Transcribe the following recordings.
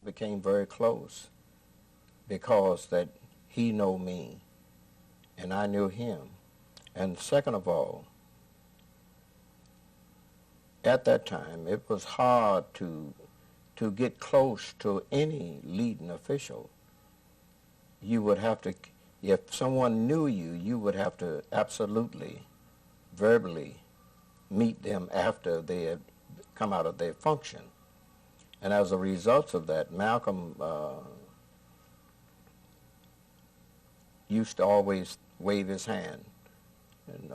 became very close because that he knew me and I knew him. And second of all, at that time, it was hard to get close to any leading official. You would have to, if someone knew you, you would have to absolutely, verbally meet them after they had come out of their function. And as a result of that, Malcolm used to always wave his hand, and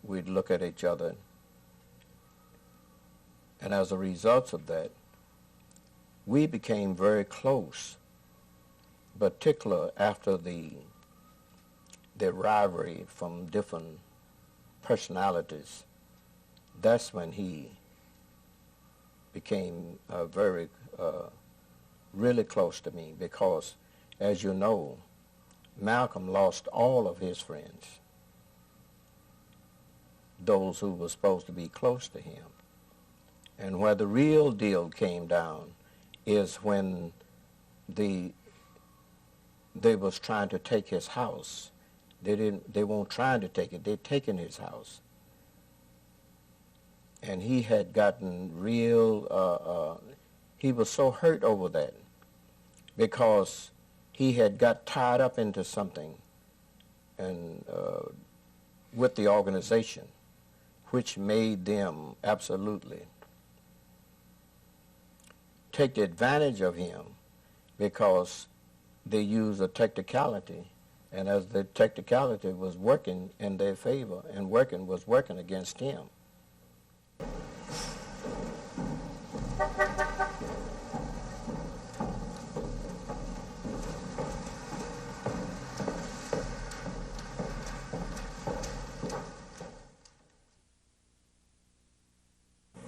we'd look at each other. And as a result of that, we became very close, particularly after the rivalry from different personalities. That's when he became very, really close to me because, as you know, Malcolm lost all of his friends, those who were supposed to be close to him. And where the real deal came down is when they was trying to take his house. They weren't trying to take it, they'd taken his house. And he had gotten real, he was so hurt over that because he had got tied up into something and with the organization, which made them absolutely take advantage of him because they used a technicality, and as the technicality was working in their favor and was working against him.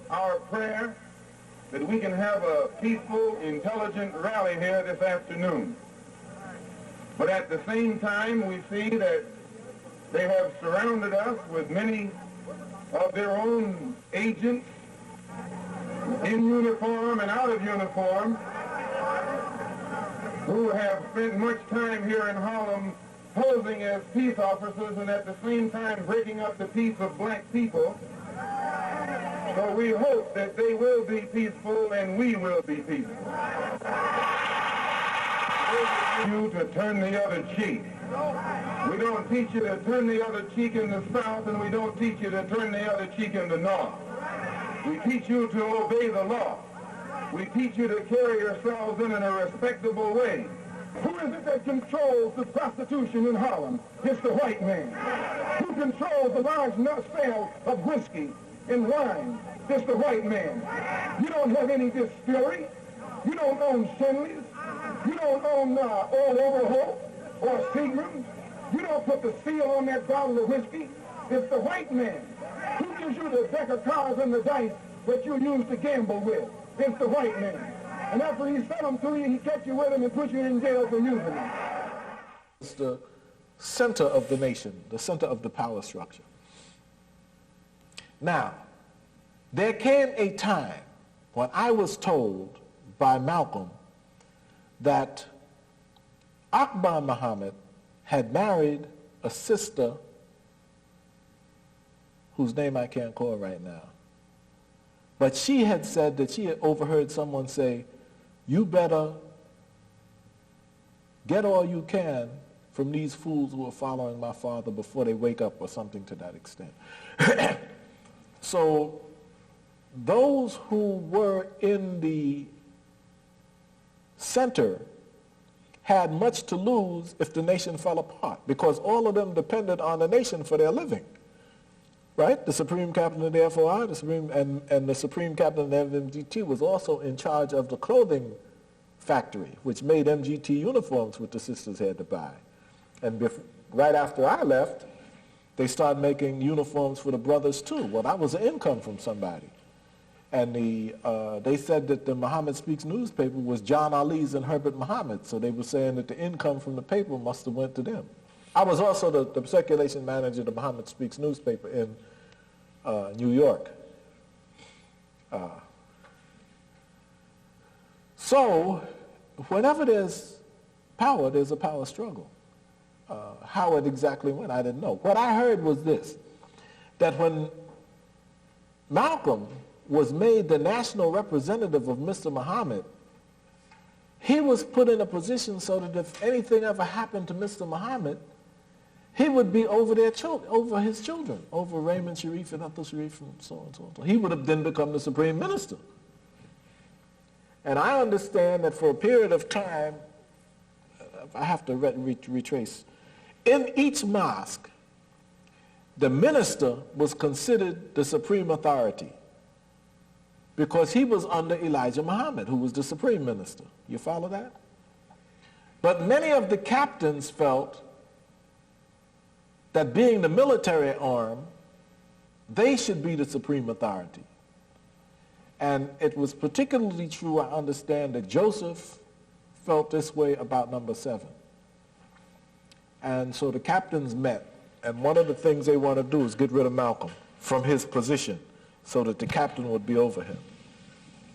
Our prayer that we can have a peaceful, intelligent rally here this afternoon. But at the same time, we see that they have surrounded us with many of their own agents in uniform and out of uniform who have spent much time here in Harlem posing as peace officers and at the same time breaking up the peace of black people. So we hope that they will be peaceful and we will be peaceful. You to turn the other cheek. We don't teach you to turn the other cheek in the South, and we don't teach you to turn the other cheek in the North. We teach you to obey the law. We teach you to carry yourselves in a respectable way. Who is it that controls the prostitution in Harlem? It's the white man. Who controls the large sale of whiskey and wine? It's the white man. You don't have any distillery. You don't own Shenley's. You don't own Old Overholt or Seagram. You don't put the seal on that bottle of whiskey. It's the white man. Who gives you the deck of cards and the dice that you use to gamble with? It's the white man. And after he sell them to you, he catch you with them and put you in jail for using them. It's the center of the nation, the center of the power structure. Now, there came a time when I was told by Malcolm that Akbar Muhammad had married a sister whose name I can't call right now. But she had said that she had overheard someone say, you better get all you can from these fools who are following my father before they wake up, or something to that extent. So those who were in the center had much to lose if the nation fell apart, because all of them depended on the nation for their living. Right? The Supreme Captain of the FOI, and the Supreme Captain of the MGT was also in charge of the clothing factory, which made MGT uniforms, which the sisters had to buy. And right after I left, they started making uniforms for the brothers too. Well, that was an income from somebody. And they said that the Muhammad Speaks newspaper was John Ali's and Herbert Muhammad, so they were saying that the income from the paper must have went to them. I was also the circulation manager of the Muhammad Speaks newspaper in New York. So, whenever there's power, there's a power struggle. How it exactly went, I didn't know. What I heard was this, that when Malcolm was made the national representative of Mr. Muhammad, he was put in a position so that if anything ever happened to Mr. Muhammad, he would be over over his children, over Raymond Sharif and Atul Sharif and so on and so on. He would have then become the supreme minister. And I understand that for a period of time, I have to retrace, in each mosque, the minister was considered the supreme authority because he was under Elijah Muhammad, who was the supreme minister. You follow that? But many of the captains felt that being the military arm, they should be the supreme authority. And it was particularly true, I understand, that Joseph felt this way about number 7. And so the captains met, and one of the things they want to do is get rid of Malcolm from his position so that the captain would be over him.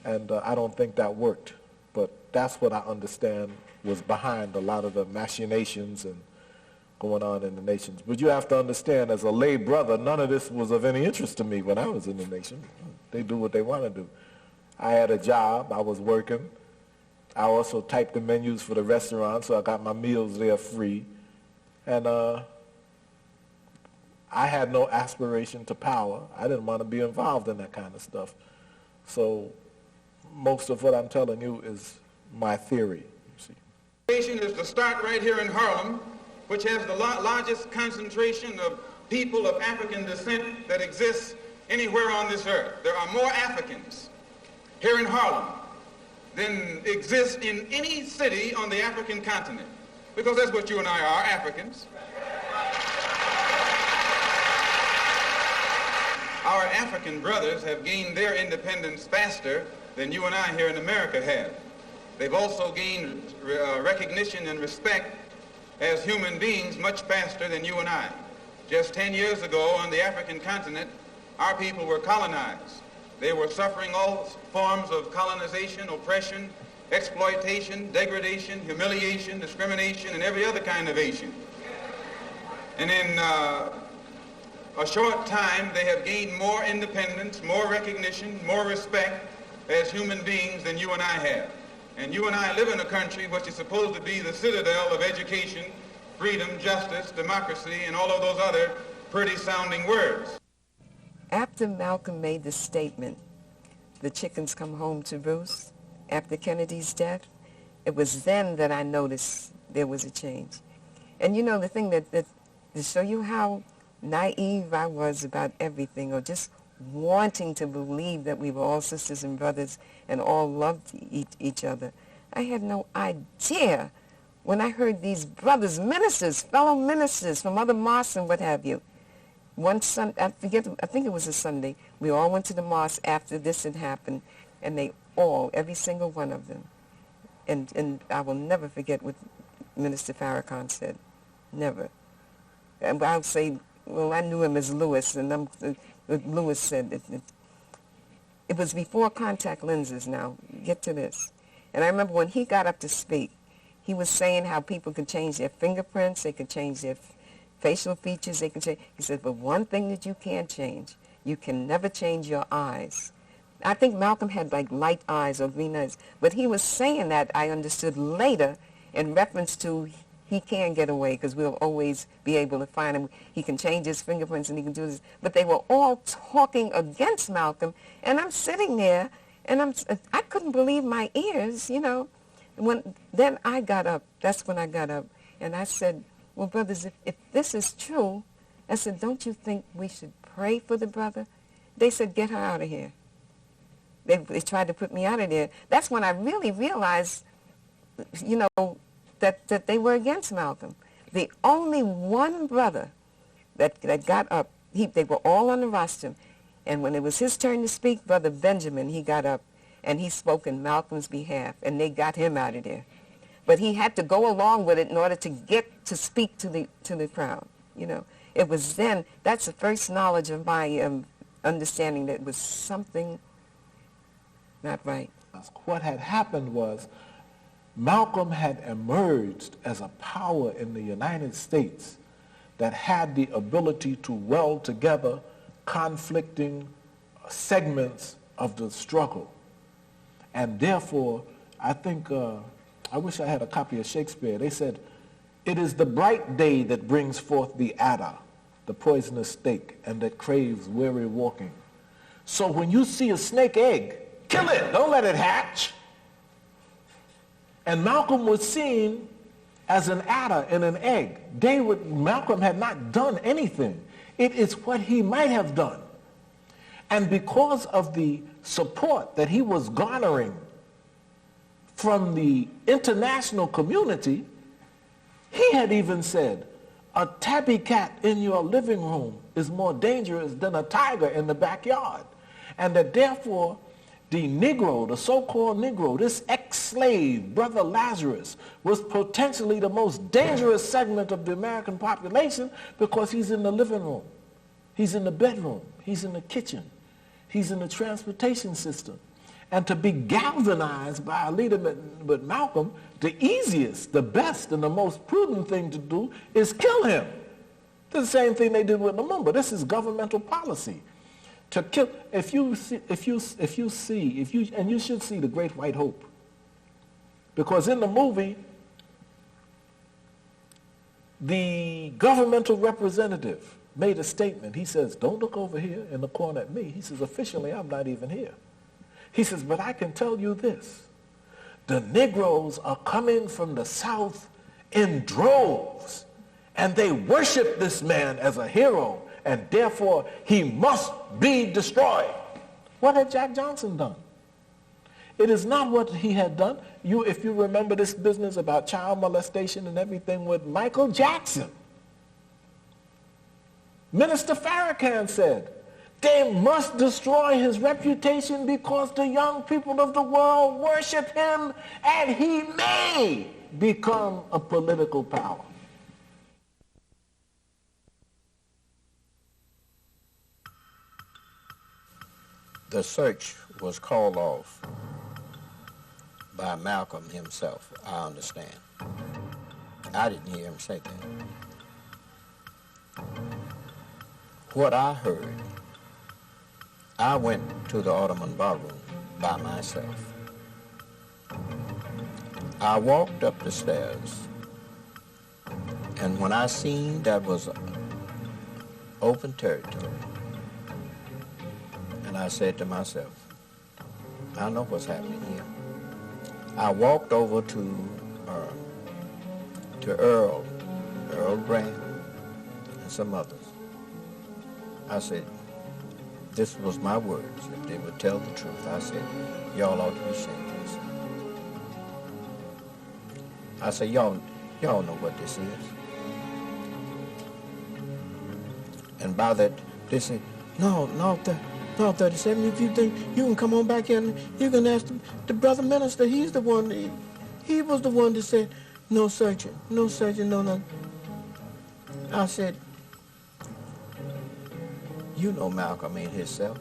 And I don't think that worked, but that's what I understand was behind a lot of the machinations and going on in the nations. But you have to understand, as a lay brother, none of this was of any interest to me when I was in the nation. They do what they want to do. I had a job, I was working. I also typed the menus for the restaurant, so I got my meals there free. And I had no aspiration to power. I didn't want to be involved in that kind of stuff. So most of what I'm telling you is my theory, you see. Is to start right here in Harlem, which has the largest concentration of people of African descent that exists anywhere on this earth. There are more Africans here in Harlem than exist in any city on the African continent, because that's what you and I are, Africans. Our African brothers have gained their independence faster than you and I here in America have. They've also gained recognition and respect as human beings much faster than you and I. Just 10 years ago on the African continent, our people were colonized. They were suffering all forms of colonization, oppression, exploitation, degradation, humiliation, discrimination, and every other kind of Asian. And in a short time, they have gained more independence, more recognition, more respect as human beings than you and I have. And you and I live in a country which is supposed to be the citadel of education, freedom, justice, democracy, and all of those other pretty sounding words. After Malcolm made the statement, the chickens come home to roost, after Kennedy's death, it was then that I noticed there was a change. And you know, the thing that to show you how naive I was about everything, or just wanting to believe that we were all sisters and brothers and all loved each other, I had no idea when I heard these brothers, ministers, fellow ministers from other mosques and what have you. One Sunday, I think it was a Sunday, we all went to the mosque after this had happened, and they all, every single one of them, and I will never forget what Minister Farrakhan said, never. And I'll say, well, I knew him as Lewis, and Lewis said it was before contact lenses now. Get to this. And I remember when he got up to speak, he was saying how people could change their fingerprints, they could change their facial features, they could change. He said, but one thing that you can't change, you can never change your eyes. I think Malcolm had like light eyes or green eyes, but he was saying that, I understood later, in reference to he can get away because we'll always be able to find him. He can change his fingerprints and he can do this. But they were all talking against Malcolm, and I'm sitting there, and I couldn't believe my ears, you know. Then I got up. That's when I got up, and I said, well, brothers, if this is true, I said, don't you think we should pray for the brother? They said, get her out of here. They tried to put me out of there. That's when I really realized, you know, that they were against Malcolm. The only one brother that got up, they were all on the rostrum, and when it was his turn to speak, Brother Benjamin, he got up, and he spoke in Malcolm's behalf, and they got him out of there. But he had to go along with it in order to get to speak to the crowd, you know. It was then, that's the first knowledge of my understanding that it was something not right. What had happened was Malcolm had emerged as a power in the United States that had the ability to weld together conflicting segments of the struggle. And therefore, I think, I wish I had a copy of Shakespeare. They said, "It is the bright day that brings forth the adder, the poisonous snake, and that craves weary walking. So when you see a snake egg, kill it, don't let it hatch." And Malcolm was seen as an adder in an egg. Malcolm had not done anything. It is what he might have done. And because of the support that he was garnering from the international community, he had even said, "A tabby cat in your living room is more dangerous than a tiger in the backyard." And that therefore, the Negro, the so-called Negro, this ex-slave, Brother Lazarus, was potentially the most dangerous segment of the American population because he's in the living room, he's in the bedroom, he's in the kitchen, he's in the transportation system. And to be galvanized by a leader but Malcolm, the easiest, the best, and the most prudent thing to do is kill him. The same thing they did with Lumumba. This is governmental policy. To kill, and you should see The Great White Hope. Because in the movie, the governmental representative made a statement. He says, "Don't look over here in the corner at me." He says, "Officially, I'm not even here." He says, "But I can tell you this. The Negroes are coming from the South in droves, and they worship this man as a hero, and therefore he must be destroyed." What had Jack Johnson done? It is not what he had done. If you remember this business about child molestation and everything with Michael Jackson, Minister Farrakhan said, they must destroy his reputation because the young people of the world worship him and he may become a political power. The search was called off by Malcolm himself, I understand. I didn't hear him say that. What I heard, I went to the Ottoman ballroom by myself. I walked up the stairs, and when I seen that was open territory, and I said to myself, I know what's happening here. I walked over to Earl Grant, and some others. I said, this was my words. If they would tell the truth, I said, y'all ought to be shameless. I said, y'all know what this is. And by that, they said, no, 37, if you think you can come on back here and you can ask the brother minister, he was the one that said, no searching, no nothing. I said, you know Malcolm ain't himself.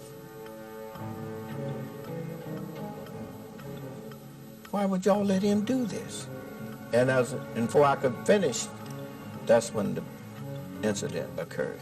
Why would y'all let him do this? And before I could finish, that's when the incident occurred.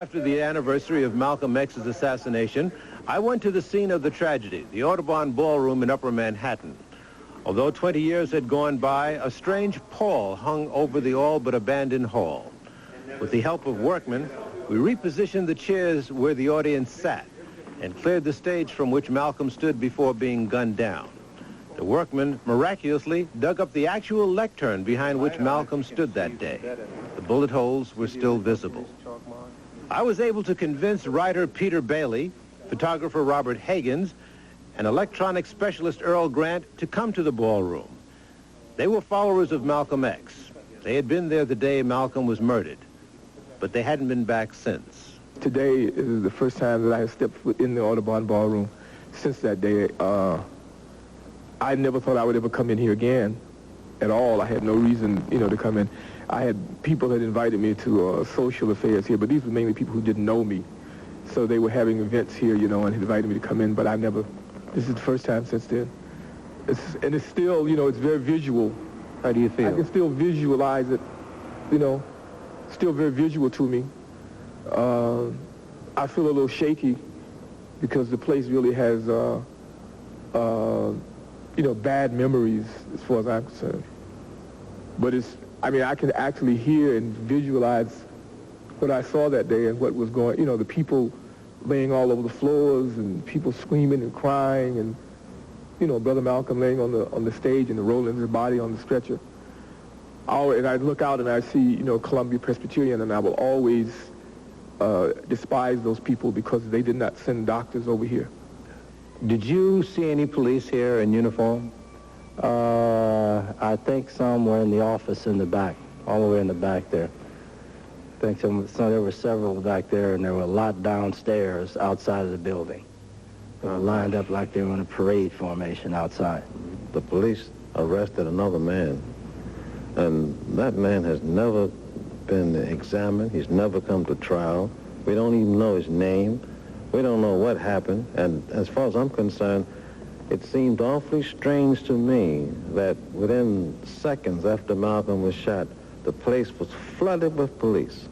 After the anniversary of Malcolm X's assassination, I went to the scene of the tragedy, the Audubon Ballroom in Upper Manhattan. Although 20 years had gone by, a strange pall hung over the all but abandoned hall. With the help of workmen, we repositioned the chairs where the audience sat and cleared the stage from which Malcolm stood before being gunned down. The workmen miraculously dug up the actual lectern behind which Malcolm stood that day. The bullet holes were still visible. I was able to convince writer Peter Bailey, photographer Robert Higgins, and electronic specialist Earl Grant to come to the ballroom. They were followers of Malcolm X. They had been there the day Malcolm was murdered, but they hadn't been back since. Today is the first time that I have stepped foot in the Audubon Ballroom since that day. I never thought I would ever come in here again at all. I had no reason, to come in. I had people that invited me to social affairs here, but these were mainly people who didn't know me. So they were having events here, and invited me to come in, but I never, this is the first time since then. It's still, it's very visual. How do you feel? I can still visualize it, still very visual to me. I feel a little shaky because the place really has, bad memories as far as I'm concerned. But I can actually hear and visualize what I saw that day and what was going, the people laying all over the floors and people screaming and crying and, Brother Malcolm laying on the stage and rolling his body on the stretcher. And I look out and I see, Columbia Presbyterian, and I will always despise those people because they did not send doctors over here. Did you see any police here in uniform? I think some were in the office in the back, all the way in the back there. I think there were several back there, and there were a lot downstairs outside of the building. They were lined up like they were in a parade formation outside. The police arrested another man, and that man has never been examined. He's never come to trial. We don't even know his name. We don't know what happened, and as far as I'm concerned, it seemed awfully strange to me that within seconds after Malcolm was shot, the place was flooded with police.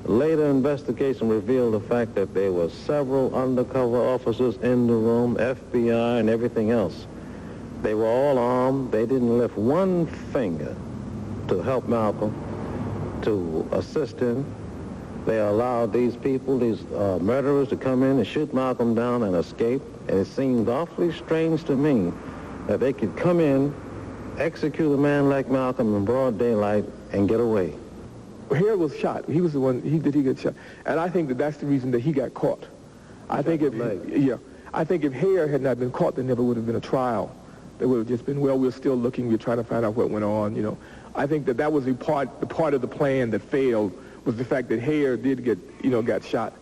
Later investigation revealed the fact that there were several undercover officers in the room, FBI and everything else. They were all armed. They didn't lift one finger to help Malcolm, to assist him. They allowed these people, these murderers, to come in and shoot Malcolm down and escape. And it seemed awfully strange to me that they could come in, execute a man like Malcolm in broad daylight, and get away. Hare was shot. He was the one, he get shot. And I think that's the reason that he got caught. I think if Hare had not been caught, there never would have been a trial. There would have just been, well, we're still looking, we're trying to find out what went on, I think that was the part of the plan that failed, was the fact that Hare did got shot.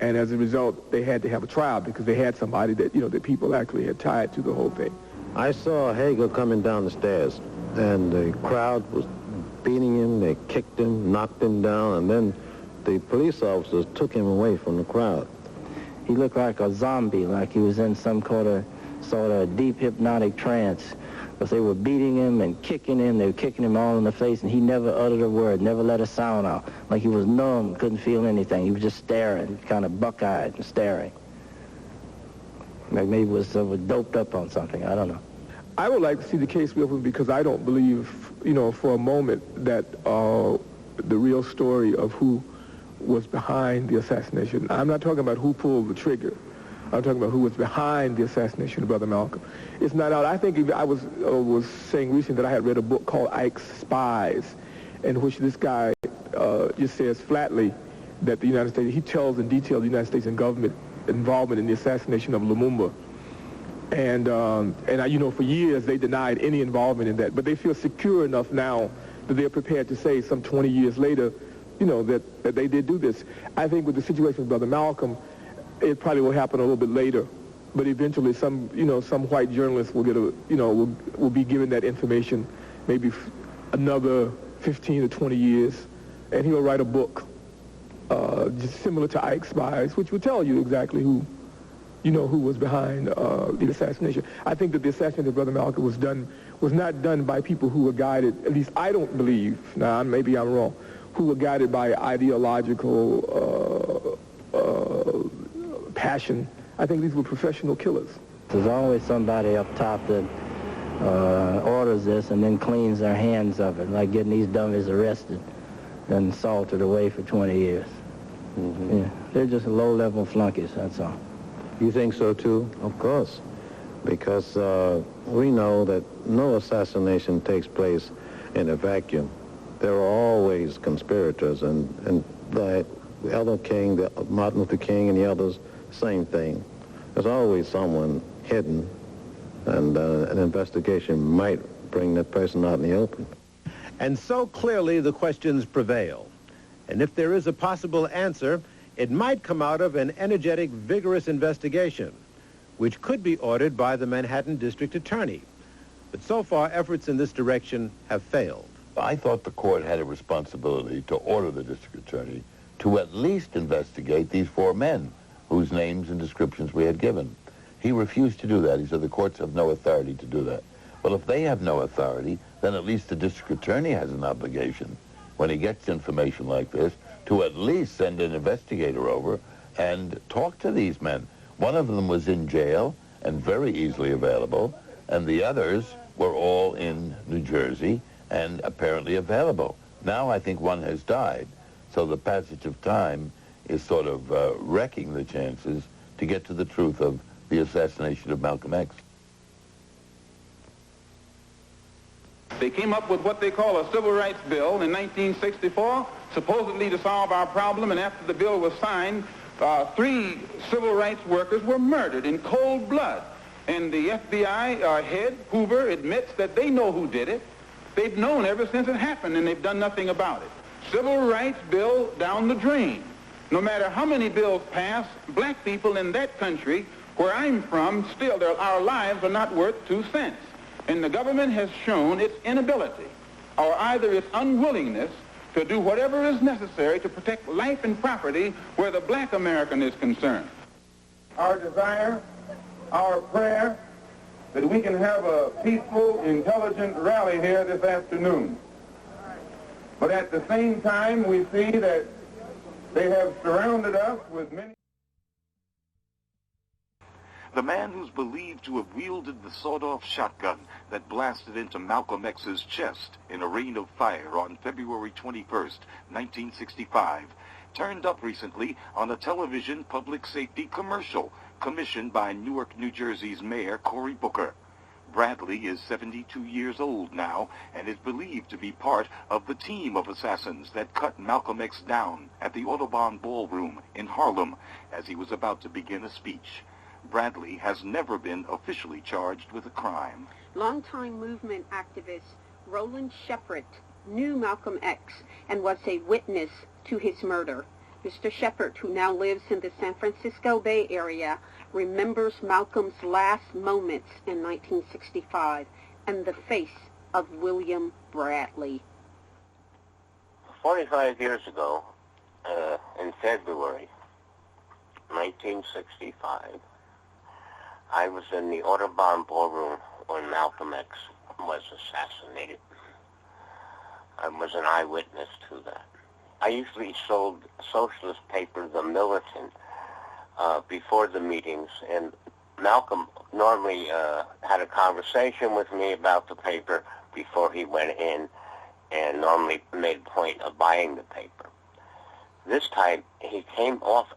And as a result, they had to have a trial because they had somebody that, that people actually had tied to the whole thing. I saw Hager coming down the stairs, and the crowd was beating him. They kicked him, knocked him down, and then the police officers took him away from the crowd. He looked like a zombie, like he was in some sort of deep hypnotic trance. Because they were beating him and kicking him. They were kicking him all in the face, and he never uttered a word, never let a sound out. Like he was numb, couldn't feel anything. He was just staring, kind of buck-eyed and staring. Like maybe he was doped up on something, I don't know. I would like to see the case reopened because I don't believe, for a moment that the real story of who was behind the assassination. I'm not talking about who pulled the trigger. I'm talking about who was behind the assassination of Brother Malcolm. It's not out. I think I was saying recently that I had read a book called Ike's Spies, in which this guy just says flatly that the United States, he tells in detail the United States and government involvement in the assassination of Lumumba. And for years they denied any involvement in that, but they feel secure enough now that they're prepared to say some 20 years later, that they did do this. I think with the situation with Brother Malcolm, it probably will happen a little bit later, but eventually some white journalist will get will be given that information, maybe another 15 or 20 years, and he'll write a book just similar to Ike's Spies, which will tell you exactly who was behind the assassination. I think that the assassination of Brother Malcolm was not done by people who were guided, at least I don't believe, now maybe I'm wrong, who were guided by ideological passion. I think these were professional killers. There's always somebody up top that orders this and then cleans their hands of it, like getting these dummies arrested and salted away for 20 years. Mm-hmm. Yeah, they're just low-level flunkies, that's all. You think so, too? Of course, because we know that no assassination takes place in a vacuum. There are always conspirators, and the Elder King, the Martin Luther King, and the others, same thing. There's always someone hidden, and an investigation might bring that person out in the open. And so clearly the questions prevail. And if there is a possible answer, it might come out of an energetic, vigorous investigation, which could be ordered by the Manhattan District Attorney. But so far, efforts in this direction have failed. I thought the court had a responsibility to order the district attorney to at least investigate these 4 men whose names and descriptions we had given. He refused to do that. He said the courts have no authority to do that. Well, if they have no authority, then at least the district attorney has an obligation, when he gets information like this, to at least send an investigator over and talk to these men. One of them was in jail and very easily available, and the others were all in New Jersey and apparently available. Now I think one has died, so the passage of time is sort of wrecking the chances to get to the truth of the assassination of Malcolm X. They came up with what they call a civil rights bill in 1964, supposedly to solve our problem, and after the bill was signed, 3 civil rights workers were murdered in cold blood. And the FBI head, Hoover, admits that they know who did it. They've known ever since it happened, and they've done nothing about it. Civil rights bill down the drain. No matter how many bills pass, black people in that country, where I'm from, still our lives are not worth 2 cents. And the government has shown its inability, or either its unwillingness, to do whatever is necessary to protect life and property where the black American is concerned. Our desire, our prayer, that we can have a peaceful, intelligent rally here this afternoon. But at the same time, we see that they have surrounded us with many... The man who's believed to have wielded the sawed-off shotgun that blasted into Malcolm X's chest in a rain of fire on February 21st, 1965, turned up recently on a television public safety commercial commissioned by Newark, New Jersey's Mayor Cory Booker. Bradley is 72 years old now and is believed to be part of the team of assassins that cut Malcolm X down at the Audubon Ballroom in Harlem as he was about to begin a speech. Bradley has never been officially charged with a crime. Longtime movement activist Roland Shepard knew Malcolm X and was a witness to his murder. Mr. Shepard, who now lives in the San Francisco Bay Area, remembers Malcolm's last moments in 1965 and the face of William Bradley. 45 years ago, in February 1965, I was in the Audubon Ballroom when Malcolm X was assassinated. I was an eyewitness to that. I usually sold socialist paper, The Militant, before the meetings, and Malcolm normally had a conversation with me about the paper before he went in, and normally made a point of buying the paper. This time, he came out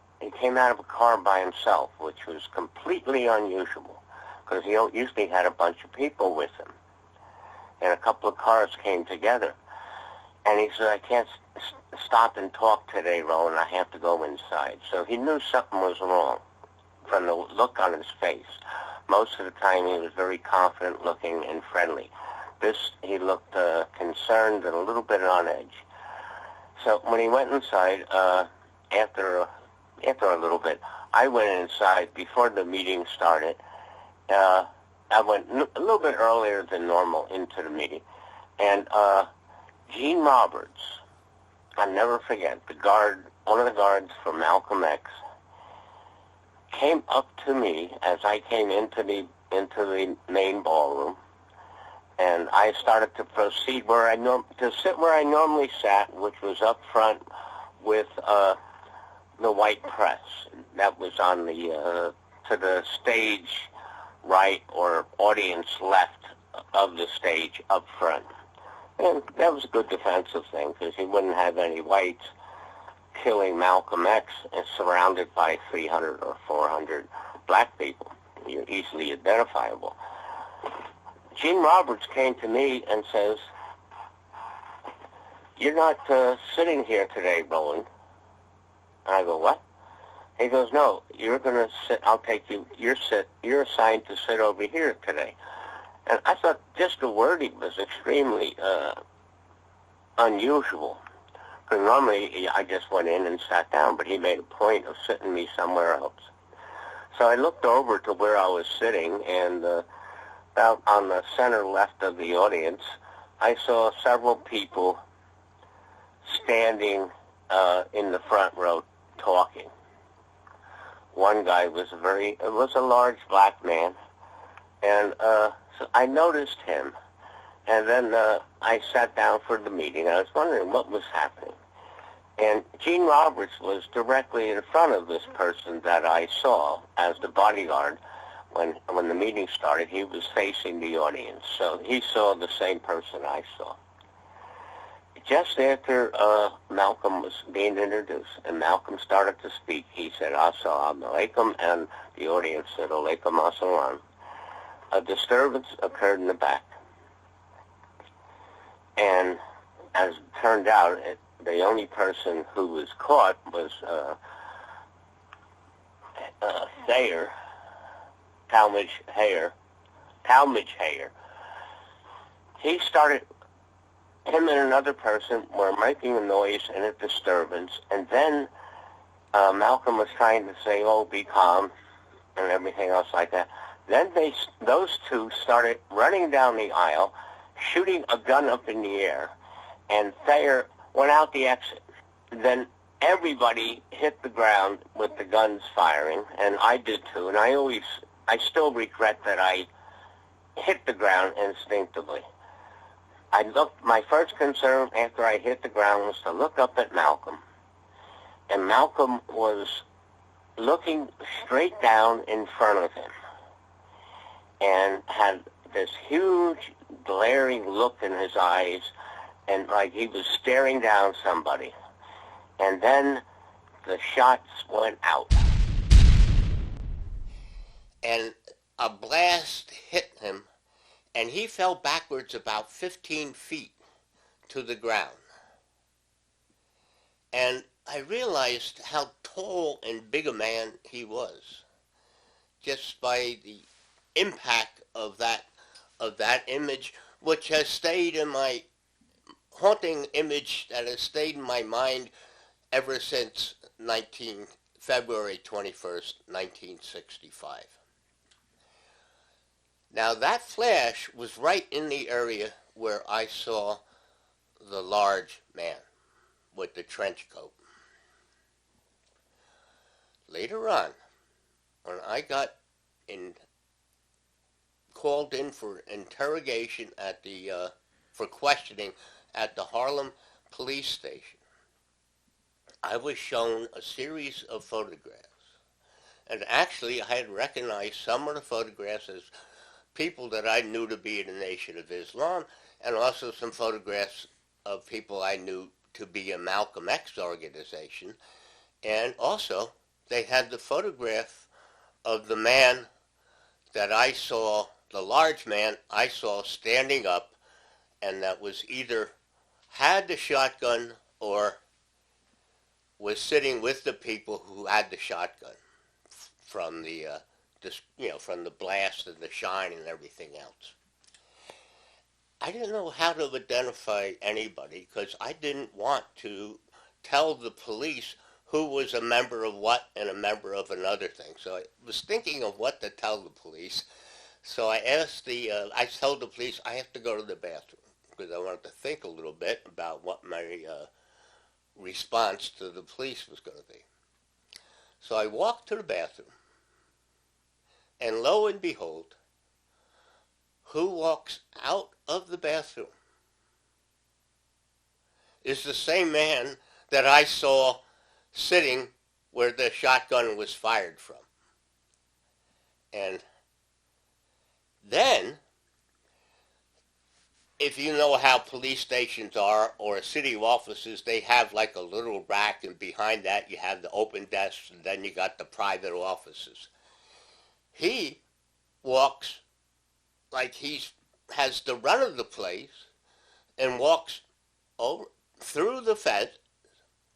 of a car by himself, which was completely unusual, because he usually had a bunch of people with him. And a couple of cars came together. And he said, I can't stop and talk today, Roland. I have to go inside. So he knew something was wrong from the look on his face. Most of the time, he was very confident looking and friendly. He looked concerned and a little bit on edge. So when he went inside, after a little bit, I went inside before the meeting started. I went a little bit earlier than normal into the meeting. And Gene Roberts, I'll never forget, one of the guards for Malcolm X, came up to me as I came into the main ballroom, and I started to proceed to sit where I normally sat, which was up front with the white press. that was on the to the stage right or audience left of the stage up front. And that was a good defensive thing because he wouldn't have any whites killing Malcolm X and surrounded by 300 or 400 black people. You're easily identifiable. Gene Roberts came to me and says, "You're not sitting here today, Roland." And I go, "What?" He goes, "No, you're going to sit. I'll take you. You're assigned to sit over here today." And I thought just the wording was extremely unusual. Because normally I just went in and sat down, but he made a point of sitting me somewhere else. So I looked over to where I was sitting, and about on the center left of the audience, I saw several people standing in the front row talking. One guy was a large black man, and so I noticed him. And then I sat down for the meeting. I was wondering what was happening. And Gene Roberts was directly in front of this person that I saw as the bodyguard. When the meeting started, he was facing the audience. So he saw the same person I saw. Just after Malcolm was being introduced and Malcolm started to speak, he said, "Assalamu alaikum," and the audience said, "Alaikum assalam." A disturbance occurred in the back. And as it turned out, the only person who was caught was Thayer, Talmadge Hayer. He started, him and another person were making a noise and a disturbance, and then Malcolm was trying to say, "Oh, be calm," and everything else like that. Then those two started running down the aisle, shooting a gun up in the air, and Thayer went out the exit. Then everybody hit the ground with the guns firing, and I did too, and I still regret that I hit the ground instinctively. My first concern after I hit the ground was to look up at Malcolm, and Malcolm was looking straight down in front of him and had this huge glaring look in his eyes, and like he was staring down somebody. And then the shots went out, and a blast hit him, and he fell backwards about 15 feet to the ground. And I realized how tall and big a man he was just by the impact of that image, which has stayed in my haunting image that has stayed in my mind ever since February 21st, 1965. Now that flash was right in the area where I saw the large man with the trench coat. Later on, when I got called in for interrogation for questioning at the Harlem police station, I was shown a series of photographs. And actually, I had recognized some of the photographs as people that I knew to be in the Nation of Islam, and also some photographs of people I knew to be a Malcolm X organization. And also, they had the photograph of the man that I saw, the large man I saw standing up, and that was either had the shotgun or was sitting with the people who had the shotgun from the from the blast and the shine and everything else. I didn't know how to identify anybody because I didn't want to tell the police who was a member of what and a member of another thing. So I was thinking of what to tell the police. So I asked I told the police I have to go to the bathroom because I wanted to think a little bit about what my response to the police was going to be. So I walked to the bathroom, and lo and behold, who walks out of the bathroom is the same man that I saw sitting where the shotgun was fired from. And then, if you know how police stations are or city offices, they have like a little rack, and behind that you have the open desks, and then you got the private offices. He walks like he has the run of the place and walks over through the fence,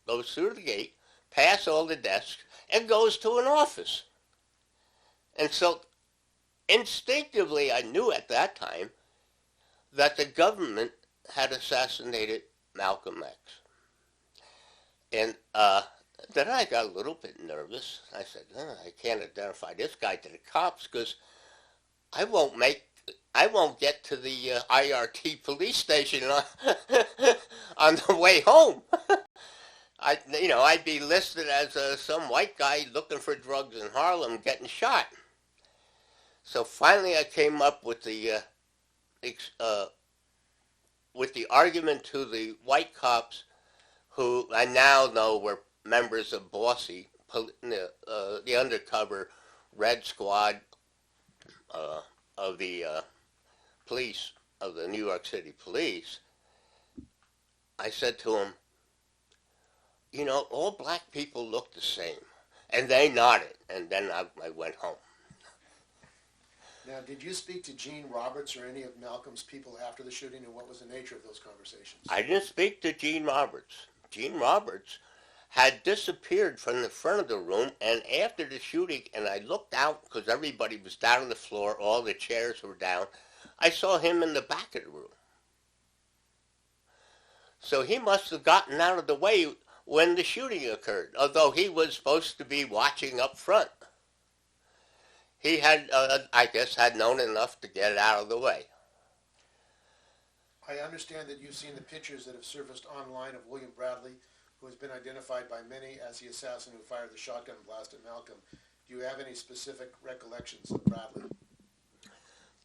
goes through the gate, past all the desks, and goes to an office. And so instinctively I knew at that time that the government had assassinated Malcolm X. And then I got a little bit nervous. I said, I can't identify this guy to the cops because I won't get to the IRT police station on the way home. I'd be listed as some white guy looking for drugs in Harlem getting shot. So finally I came up with the argument to the white cops, who I now know were members of Bossy, the undercover Red Squad of the police, of the New York City police. I said to them, all black people look the same. And they nodded, and then I went home. Now, did you speak to Gene Roberts or any of Malcolm's people after the shooting, and what was the nature of those conversations? I didn't speak to Gene Roberts. Gene Roberts had disappeared from the front of the room, and after the shooting, and I looked out because everybody was down on the floor, all the chairs were down, I saw him in the back of the room. So he must have gotten out of the way when the shooting occurred, although he was supposed to be watching up front. He had, I guess, had known enough to get out of the way. I understand that you've seen the pictures that have surfaced online of William Bradley, who has been identified by many as the assassin who fired the shotgun blast at Malcolm. Do you have any specific recollections of Bradley?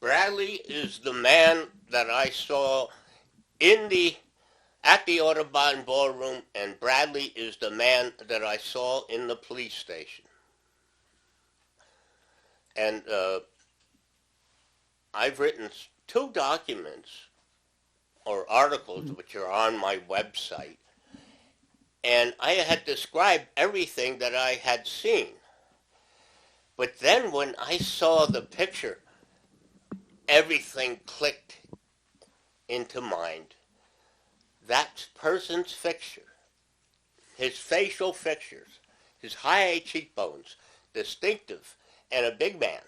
Bradley is the man that I saw at the Audubon Ballroom, and Bradley is the man that I saw in the police station. And I've written 2 documents or articles which are on my website, and I had described everything that I had seen. But then when I saw the picture, everything clicked into mind. That person's fixture, his facial features, his high cheekbones, distinctive, and a big man.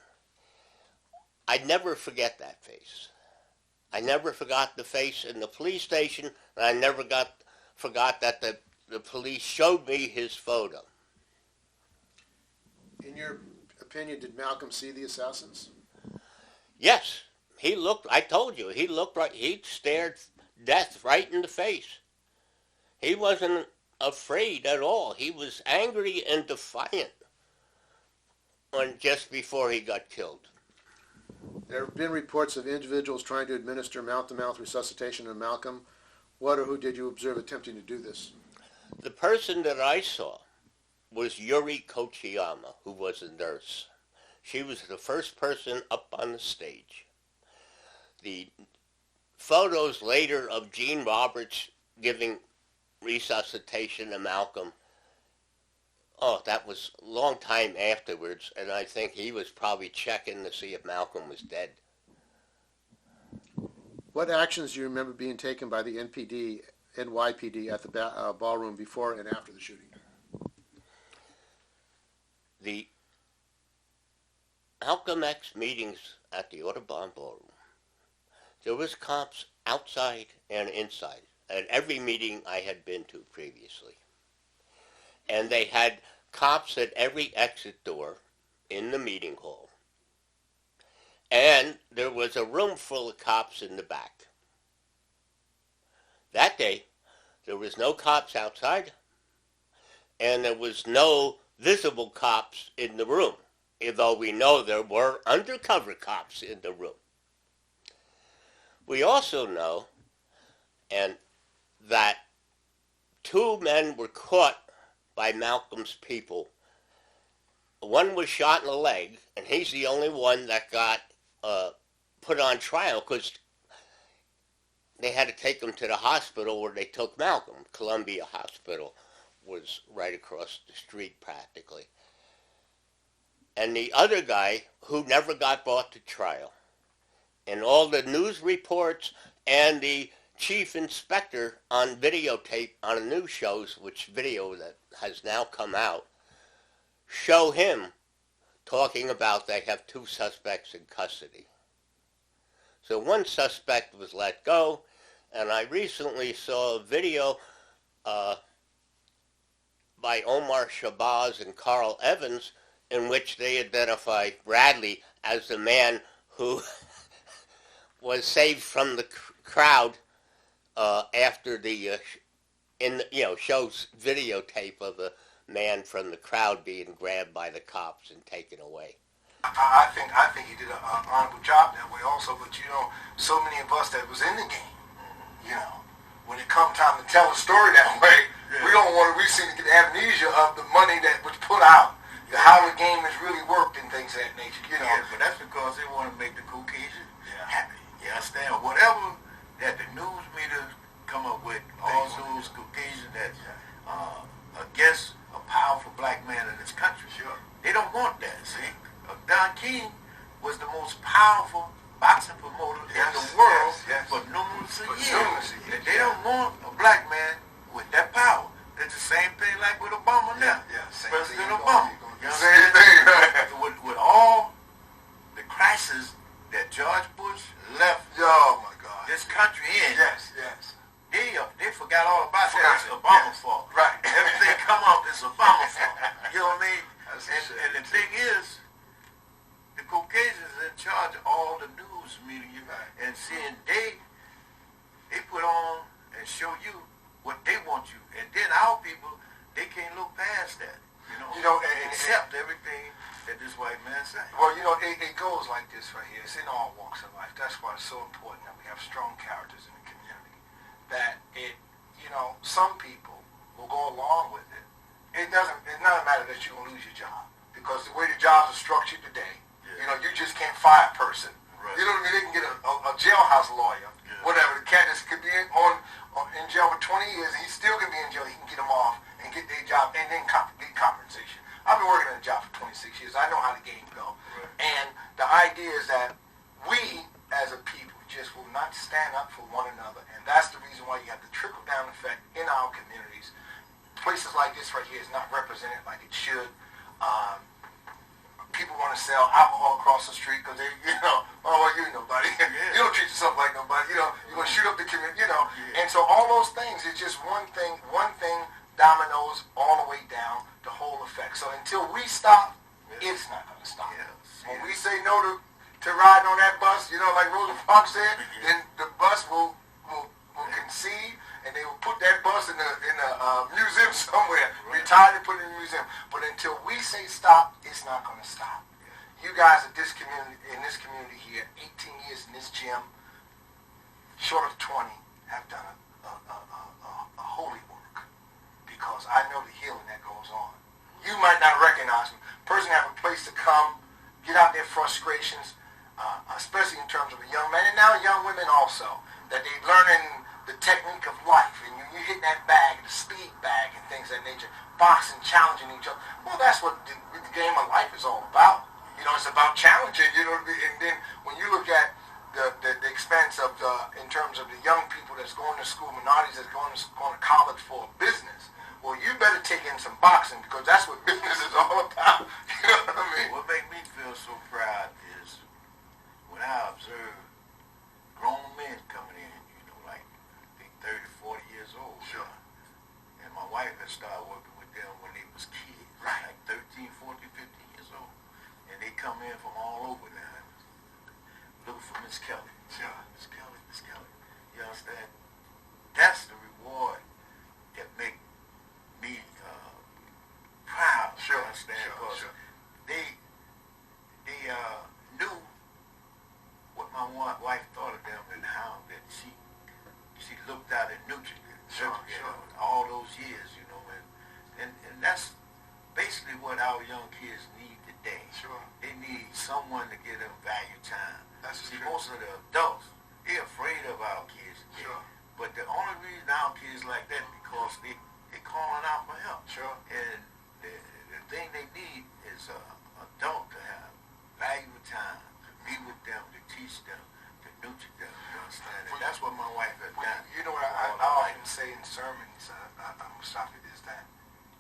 I'd never forget that face. I never forgot the face in the police station, and I never forgot that the police showed me his photo. In your opinion, did Malcolm see the assassins? Yes. I told you, he looked right, he stared death right in the face. He wasn't afraid at all. He was angry and defiant just before he got killed. There have been reports of individuals trying to administer mouth-to-mouth resuscitation to Malcolm. What or who did you observe attempting to do this? The person that I saw was Yuri Kochiyama, who was a nurse. She was the first person up on the stage. The photos later of Gene Roberts giving resuscitation to Malcolm, that was a long time afterwards, and I think he was probably checking to see if Malcolm was dead. What actions do you remember being taken by the NYPD at the ballroom before and after the shooting? The Malcolm X meetings at the Audubon Ballroom, there was cops outside and inside at every meeting I had been to previously. And they had cops at every exit door in the meeting hall. And there was a room full of cops in the back. That day, there was no cops outside, and there was no visible cops in the room, although we know there were undercover cops in the room. We also know that 2 men were caught by Malcolm's people one was shot in the leg, and he's the only one that got put on trial because they had to take him to the hospital where they took Malcolm. Columbia Hospital was right across the street practically. And the other guy who never got brought to trial. And all the news reports and the chief inspector on videotape on the news shows, which video that has now come out, show him talking about they have 2 suspects in custody. So one suspect was let go, and I recently saw a video by Omar Shabazz and Carl Evans in which they identify Bradley as the man who was saved from the crowd after the shows videotape of a man from the crowd being grabbed by the cops and taken away. I think he did an honorable job that way also, but so many of us that was in the game, when it come time to tell a story that way, we seem to get amnesia of the money that was put out, how the game has really worked and things of that nature, Yeah, but that's because they want to make the Caucasian happy. You understand? Whatever that the news media come up with, all those Caucasians that's against a powerful black man in this country, they don't want that. See, Don King was the most powerful boxing promoter in the world for numerous years. And they don't want a black man with that power. It's the same thing like with Obama now. President Obama. Same thing. With all the crisis that George Bush left this country in, they forgot all about that. It's Obama's fault. Right. Everything come up, it's Obama's fault. You know what I mean? And the thing is, the Caucasians are in charge of all the news media, and seeing they put on and show you what they want you, and then our people, they can't look past that, and accept everything that this white man says. Well, it goes like this right here. It's in all walks of life. That's why it's so important that we have strong characters in the community. That some people will go along with it. It's not a matter that you're gonna lose your job, because the way the jobs are structured today, you just can't fire a person. Right. You know what I mean? They can get a jailhouse lawyer, whatever. The cat could be in jail for 20 years, and he still can be in jail. He can get them off and get their job and then get compensation. I've been working in a job for 26 years. I know how the game go. Right. And the idea is that we, as a people, just will not stand up for one another. And that's the reason why you have the trickle-down effect in our communities. Places like this right here is not represented like it should. People want to sell alcohol across the street because they, nobody. You don't treat yourself like nobody. You want to shoot up the community, And so all those things is just one thing dominoes all the way down the whole effect. So until we stop, it's not going to stop. When we say no to riding on that bus, like Rosa Parks said, then the bus will concede, and they will put that bus in a museum somewhere. Retire and put it in a museum. But until we say stop, it's not going to stop. You guys in this community here, 18 years in this gym, short of 20, have done a holy work, because I know the healing that goes on. You might not recognize me. Person have a place to come, get out their frustrations, especially in terms of a young man, and now young women also, that they're learning the technique of life, and you hit that bag, the speed bag, and things of that nature, boxing, challenging each other. Well, that's what the game of life is all about. It's about challenging, and then when you look at the expense of in terms of the young people that's going to school, minorities that's going to college for business, well, you better take in some boxing, because that's what business is all about. You know what I mean? What makes me feel so proud is when I observe grown men coming in, like 30, 40 years old. Sure. And my wife had started working with them when they was kids, like 13, 14, 15 years old. And they come in from all over now, looking for Miss Kelly. Sure. Miss Kelly, Miss Kelly. You understand? That's the reward that make me proud. Sure. You understand? Sure. They knew what my wife thought of them and how that she looked out and nurtured them. Sure. All those years, and that's basically what our young young kids need today. Sure. They need someone to give them value time. That's See, true. most of the adults, they're afraid of our kids today. Sure. But the only reason our kids like that is because they're calling out for help. Sure. And the thing they need is an adult to have valuable time, to be with them, to teach them, to nurture them. You understand? And that's what my wife has done. You know what I often say in sermons, I'm Mustafa, is that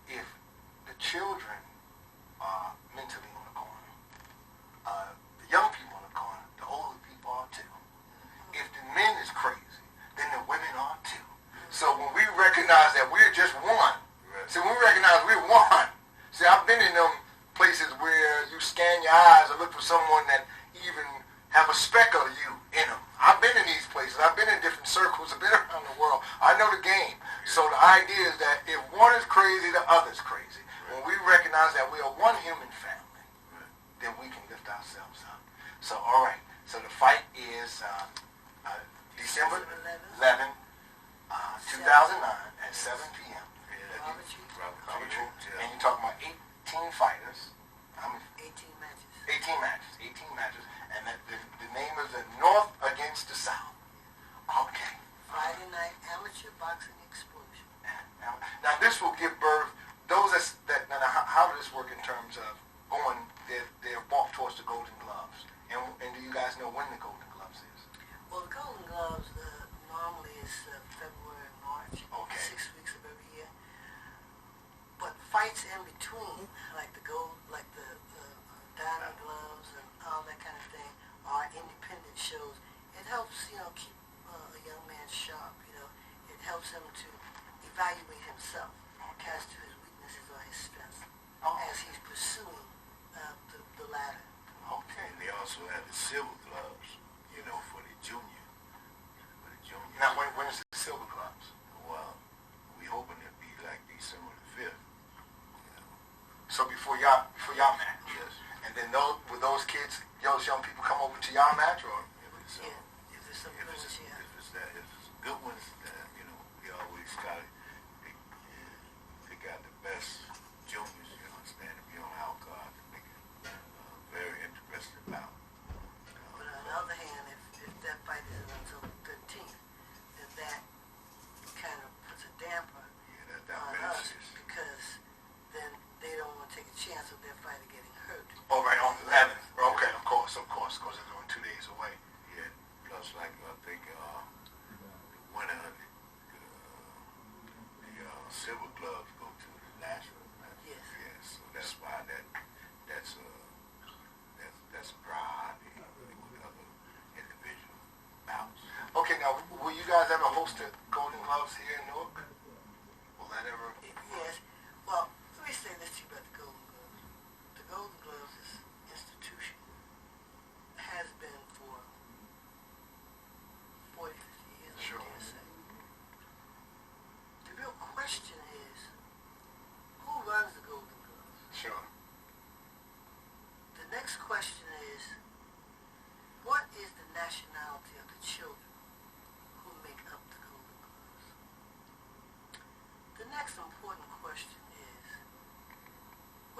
if the children are mentally on the corner, the young people on the corner, the older people are too. If the men is crazy, then the women are too. So when we recognize that we're just one, see, when we recognize we're one, see, I've been in them places where you scan your eyes and look for someone that even have a speck of you in them. I've been in these places. I've been in different circles. I've been around the world. I know the game. So the idea is that if one is crazy, the other's crazy. When we recognize that we are one human family, then we can lift ourselves up. So, all right. So the fight is December 11, 2009 at 7 p.m. And you're talking about 18 fighters. How many? 18 matches. 18 matches. 18 matches. And the name is the North against the South. Okay. Friday night amateur boxing explosion. Now this will give birth. Now how does this work in terms of going? They're walk towards the Golden Gloves. And do you guys know when the Golden Gloves is? Well, the Golden Gloves normally is February, March. Okay. 6 weeks of every year. But fights in between, like the Diamond Gloves and all that kind of thing, are independent shows. It helps, keep a young man sharp. It helps him to evaluate himself as to his weaknesses or his strengths as he's pursuing the ladder. Okay. And they also have the silver gloves, for the junior. Now, when is the silver gloves? Well, we hoping it'll be like December the 5th. So before y'all match. Yes. And then with those kids, those young people come over to y'all match, or? If it's some good ones, yeah. If it's good ones, we always try to pick out the best juniors, you understand, to be on our card to make it very interesting bout. But on the other hand, if that fight is until the 13th, then that kind of puts a damper on us, because then they don't want to take a chance of their fighter getting hurt. Oh, right, on the 11th. Okay, of course, because they're only 2 days away. Yeah, plus I think the winner of the silver gloves go to the national match. Yes. Yeah, so that's why that's a priority with other individual bouts. Okay, now, will you guys ever host a